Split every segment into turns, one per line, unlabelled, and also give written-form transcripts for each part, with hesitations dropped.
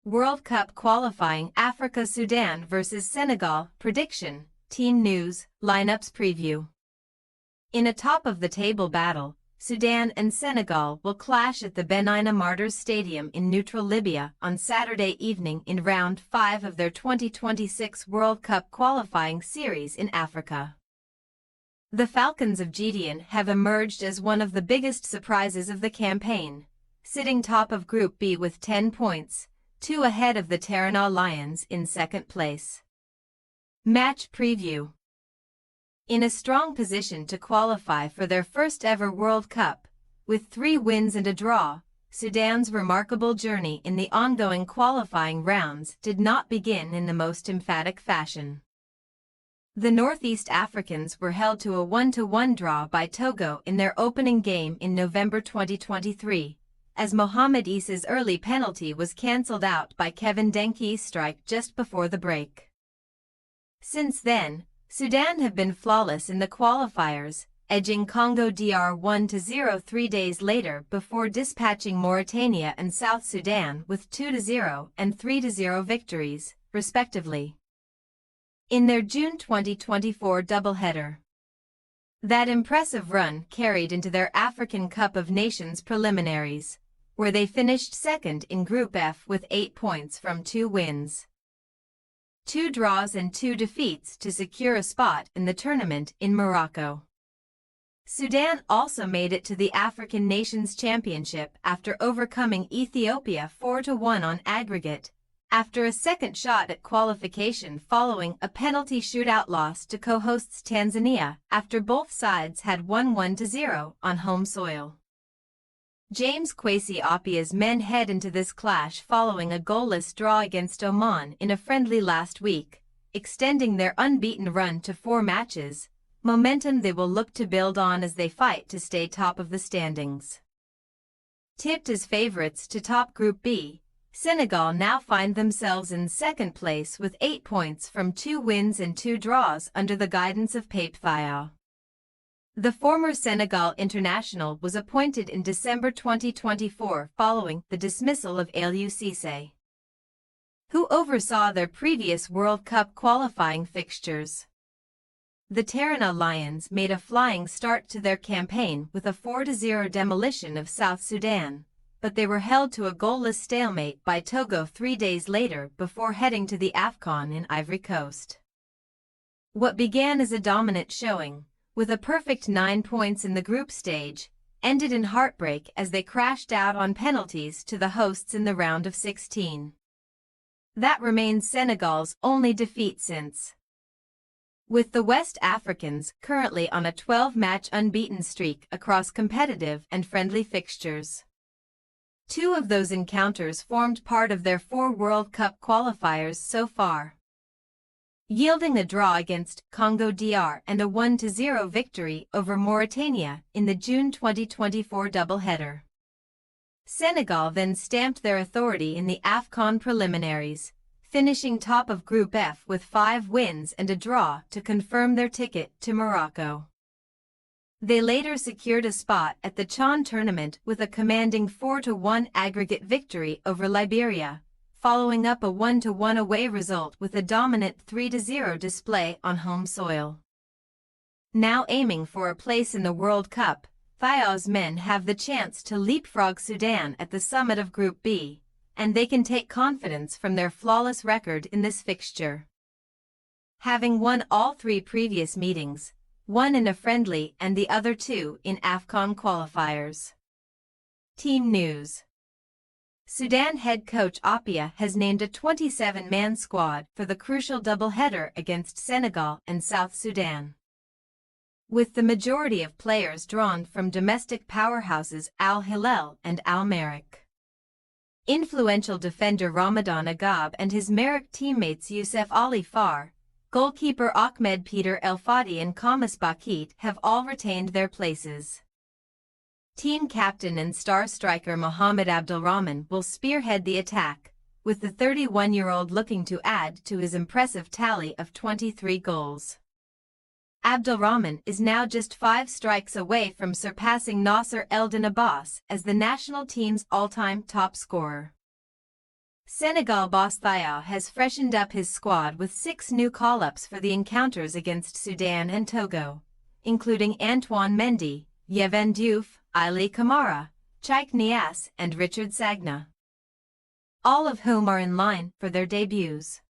World Cup qualifying Africa Sudan vs Senegal prediction, team news, lineups preview. In a top-of-the-table battle, Sudan and Senegal will clash at the Benina Martyrs Stadium in neutral Libya on Saturday evening in Round 5 of their 2026 World Cup qualifying series in Africa. The Falcons of Gideon have emerged as one of the biggest surprises of the campaign, sitting top of Group B with 10 points, 2 ahead of the Teranga Lions in second place. Match preview. In a strong position to qualify for their first-ever World Cup, with 3 wins and a draw, Sudan's remarkable journey in the ongoing qualifying rounds did not begin in the most emphatic fashion. The Northeast Africans were held to a 1-1 draw by Togo in their opening game in November 2023, as Mohamed Issa's early penalty was cancelled out by Kevin Denki's strike just before the break. Since then, Sudan have been flawless in the qualifiers, edging Congo DR 1-0 3 days later before dispatching Mauritania and South Sudan with 2-0 and 3-0 victories, respectively, in their June 2024 doubleheader. That impressive run carried into their African Cup of Nations preliminaries, where they finished second in Group F with 8 points from 2 wins, 2 draws and 2 defeats to secure a spot in the tournament in Morocco. Sudan also made it to the African Nations Championship after overcoming Ethiopia 4-1 on aggregate, after a second shot at qualification following a penalty shootout loss to co-hosts Tanzania after both sides had won 1-0 on home soil. James Kwesi Appiah's men head into this clash following a goalless draw against Oman in a friendly last week, extending their unbeaten run to 4 matches, momentum they will look to build on as they fight to stay top of the standings. Tipped as favorites to top Group B, Senegal now find themselves in second place with 8 points from 2 wins and 2 draws under the guidance of Pape Thiaw. The former Senegal international was appointed in December 2024 following the dismissal of Aliou Cissé, who oversaw their previous World Cup qualifying fixtures. The Teranga Lions made a flying start to their campaign with a 4-0 demolition of South Sudan, but they were held to a goalless stalemate by Togo 3 days later before heading to the AFCON in Ivory Coast. What began as a dominant showing, with a perfect 9 points in the group stage, ended in heartbreak as they crashed out on penalties to the hosts in the round of 16. That remains Senegal's only defeat since. With the West Africans currently on a 12-match unbeaten streak across competitive and friendly fixtures. 2 of those encounters formed part of their 4 World Cup qualifiers so far, yielding a draw against Congo DR and a 1-0 victory over Mauritania in the June 2024 doubleheader. Senegal then stamped their authority in the AFCON preliminaries, finishing top of Group F with 5 wins and a draw to confirm their ticket to Morocco. They later secured a spot at the CHAN tournament with a commanding 4-1 aggregate victory over Liberia, following up a 1-1 away result with a dominant 3-0 display on home soil. Now aiming for a place in the World Cup, Thiaw's men have the chance to leapfrog Sudan at the summit of Group B, and they can take confidence from their flawless record in this fixture. Having won all 3 previous meetings, 1 in a friendly and the other 2 in AFCON qualifiers. Team news. Sudan head coach Appiah has named a 27-man squad for the crucial doubleheader against Senegal and South Sudan, with the majority of players drawn from domestic powerhouses Al Hilal and Al Merrikh. Influential defender Ramadan Agab and his Merrikh teammates Youssef Ali Far, goalkeeper Ahmed Peter El Fadi and Khamis Bakit have all retained their places. Team captain and star striker Mohamed Abdelrahman will spearhead the attack, with the 31-year-old looking to add to his impressive tally of 23 goals. Abdelrahman is now just 5 strikes away from surpassing Nasser Eldin Abbas as the national team's all-time top scorer. Senegal boss Thiaw has freshened up his squad with 6 new call-ups for the encounters against Sudan and Togo, including Antoine Mendy, Yehvan Diouf, Ali Kamara, Chaik Niasse and Richard Sagna, all of whom are in line for their debuts.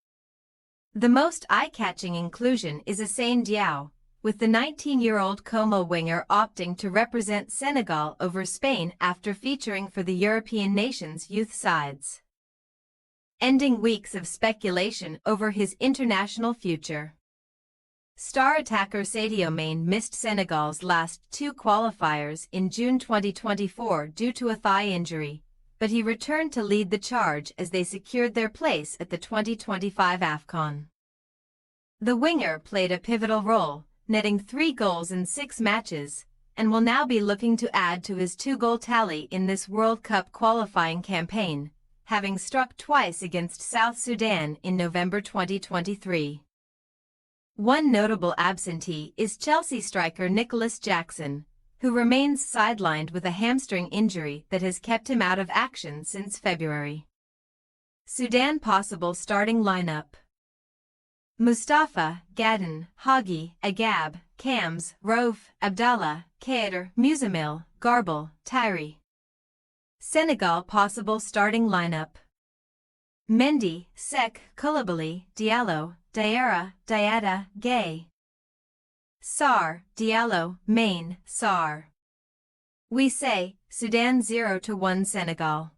The most eye-catching inclusion is Assane Diao, with the 19-year-old Como winger opting to represent Senegal over Spain after featuring for the European nations' youth sides, ending weeks of speculation over his international future. Star attacker Sadio Mane missed Senegal's last 2 qualifiers in June 2024 due to a thigh injury, but he returned to lead the charge as they secured their place at the 2025 AFCON. The winger played a pivotal role, netting 3 goals in 6 matches, and will now be looking to add to his 2-goal tally in this World Cup qualifying campaign, having struck twice against South Sudan in November 2023. One notable absentee is Chelsea striker Nicholas Jackson, who remains sidelined with a hamstring injury that has kept him out of action since February. Sudan possible starting lineup: Mustafa, Gadden, Hagi, Agab, Kams, Rauf, Abdallah, Kader, Musamil, Garbel, Tyri. Senegal possible starting lineup: Mendy, Seck, Koulibaly, Diallo, Diarra, Diatta, Gay. Sarr, Diallo, Mane, Sarr. We say, Sudan 0-1 Senegal.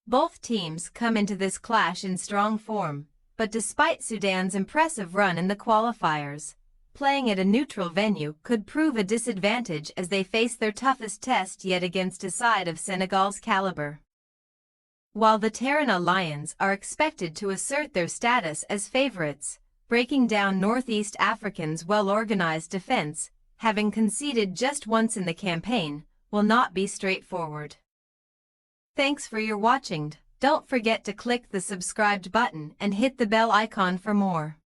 Both teams come into this clash in strong form, but despite Sudan's impressive run in the qualifiers, playing at a neutral venue could prove a disadvantage as they face their toughest test yet against a side of Senegal's calibre. While the Teranga Lions are expected to assert their status as favourites, breaking down Northeast Africa's well-organised defence, having conceded just once in the campaign, will not be straightforward. Thanks for your watching. Don't forget to click the subscribed button and hit the bell icon for more.